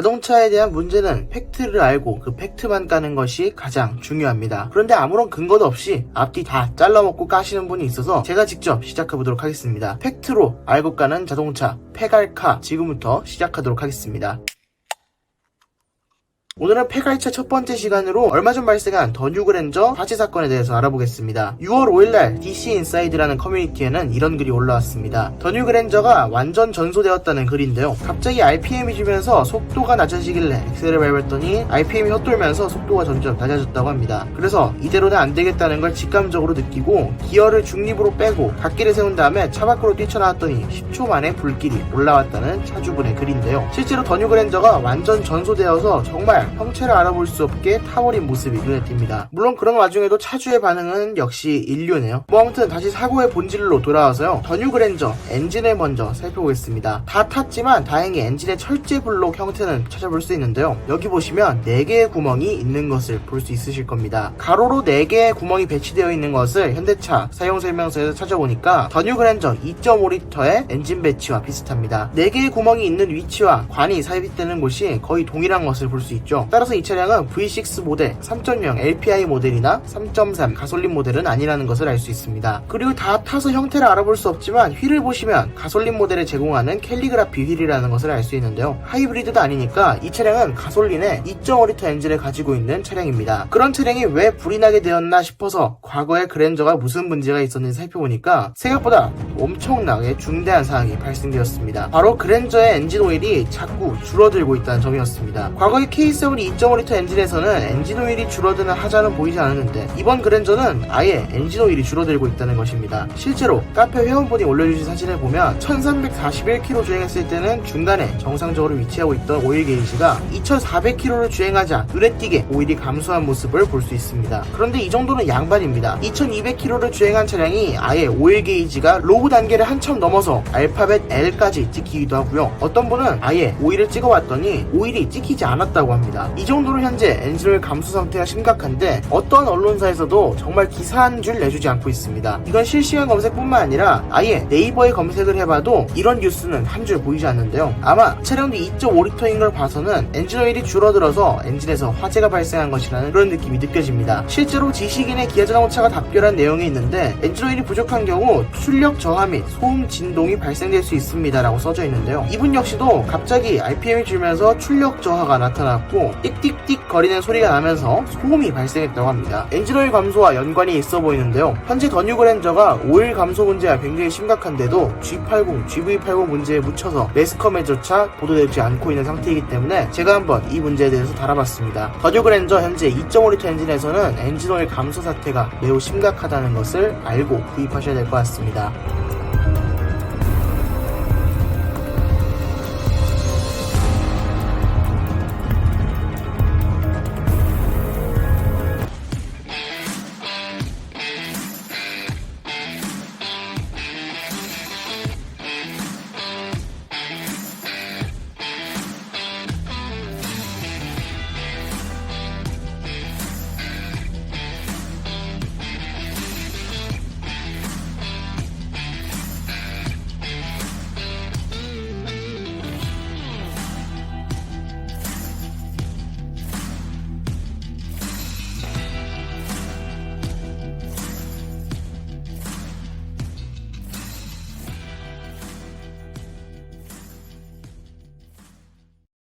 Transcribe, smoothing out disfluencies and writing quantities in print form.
자동차에 대한 문제는 팩트를 알고 그 팩트만 까는 것이 가장 중요합니다. 그런데 아무런 근거도 없이 앞뒤 다 잘라먹고 까시는 분이 있어서 제가 직접 시작해보도록 하겠습니다. 팩트로 알고 까는 자동차 페갈카 지금부터 시작하도록 하겠습니다. 오늘은 폐갈차 첫 번째 시간으로 얼마 전 발생한 더 뉴 그랜저 화재 사건에 대해서 알아보겠습니다. 6월 5일날 DC 인사이드라는 커뮤니티에는 이런 글이 올라왔습니다. 더 뉴 그랜저가 완전 전소되었다는 글인데요. 갑자기 RPM이 주면서 속도가 낮아지길래 엑셀을 밟았더니 RPM이 헛돌면서 속도가 점점 낮아졌다고 합니다. 그래서 이대로는 안 되겠다는 걸 직감적으로 느끼고 기어를 중립으로 빼고 갓길에 세운 다음에 차 밖으로 뛰쳐나왔더니 10초 만에 불길이 올라왔다는 차주분의 글인데요. 실제로 더 뉴 그랜저가 완전 전소되어서 정말 형체를 알아볼 수 없게 타버린 모습이 눈에 띕니다. 물론 그런 와중에도 차주의 반응은 역시 인류네요. 아무튼 다시 사고의 본질로 돌아와서요. 더 뉴 그랜저 엔진을 먼저 살펴보겠습니다. 다 탔지만 다행히 엔진의 철제 블록 형태는 찾아볼 수 있는데요. 여기 보시면 4개의 구멍이 있는 것을 볼 수 있으실 겁니다. 가로로 4개의 구멍이 배치되어 있는 것을 현대차 사용설명서에서 찾아보니까 더 뉴 그랜저 2.5L의 엔진 배치와 비슷합니다. 4개의 구멍이 있는 위치와 관이 삽입되는 곳이 거의 동일한 것을 볼 수 있죠. 따라서 이 차량은 V6 모델, 3.0 LPI 모델이나 3.3 가솔린 모델은 아니라는 것을 알 수 있습니다. 그리고 다 타서 형태를 알아볼 수 없지만 휠을 보시면 가솔린 모델에 제공하는 캘리그라피 휠이라는 것을 알 수 있는데요. 하이브리드도 아니니까 이 차량은 가솔린의 2.5L 엔진을 가지고 있는 차량입니다. 그런 차량이 왜 불이 나게 되었나 싶어서 과거에 그랜저가 무슨 문제가 있었는지 살펴보니까 생각보다 엄청나게 중대한 사항이 발생되었습니다. 바로 그랜저의 엔진 오일이 자꾸 줄어들고 있다는 점이었습니다. 과거의 K7 2.5L 엔진에서는 엔진 오일이 줄어드는 하자는 보이지 않았는데 이번 그랜저는 아예 엔진 오일이 줄어들고 있다는 것입니다. 실제로 카페 회원분이 올려주신 사진을 보면 1341km 주행했을 때는 중간에 정상적으로 위치하고 있던 오일 게이지가 2400km를 주행하자 눈에 띄게 오일이 감소한 모습을 볼 수 있습니다. 그런데 이 정도는 양반입니다. 2200km를 주행한 차량이 아예 오일 게이지가 로우 단계를 한참 넘어서 알파벳 L까지 찍히기도 하고요. 어떤 분은 아예 오일을 찍어왔더니 오일이 찍히지 않았다고 합니다. 이 정도로 현재 엔진오일 감소 상태가 심각한데 어떤 언론사에서도 정말 기사 한 줄 내주지 않고 있습니다. 이건 실시간 검색뿐만 아니라 아예 네이버에 검색을 해봐도 이런 뉴스는 한 줄 보이지 않는데요. 아마 차량도 2.5L인 걸 봐서는 엔진오일이 줄어들어서 엔진에서 화재가 발생한 것이라는 그런 느낌이 느껴집니다. 실제로 지식인의 기아자동차가 답변한 내용이 있는데 엔진오일이 부족한 경우 출력 저하 및 소음 진동이 발생될 수 있습니다 라고 써져 있는데요. 이분 역시도 갑자기 RPM이 줄면서 출력 저하가 나타났고 띡띡띡 거리는 소리가 나면서 소음이 발생했다고 합니다. 엔진오일 감소와 연관이 있어 보이는데요. 현재 더 뉴 그랜저가 오일 감소 문제가 굉장히 심각한데도 G80, GV80 문제에 묻혀서 매스컴에조차 보도되지 않고 있는 상태이기 때문에 제가 한번 이 문제에 대해서 다뤄봤습니다. 더 뉴 그랜저 현재 2.5L 엔진에서는 엔진오일 감소 사태가 매우 심각하다는 것을 알고 구입하셔야 될 것 같습니다.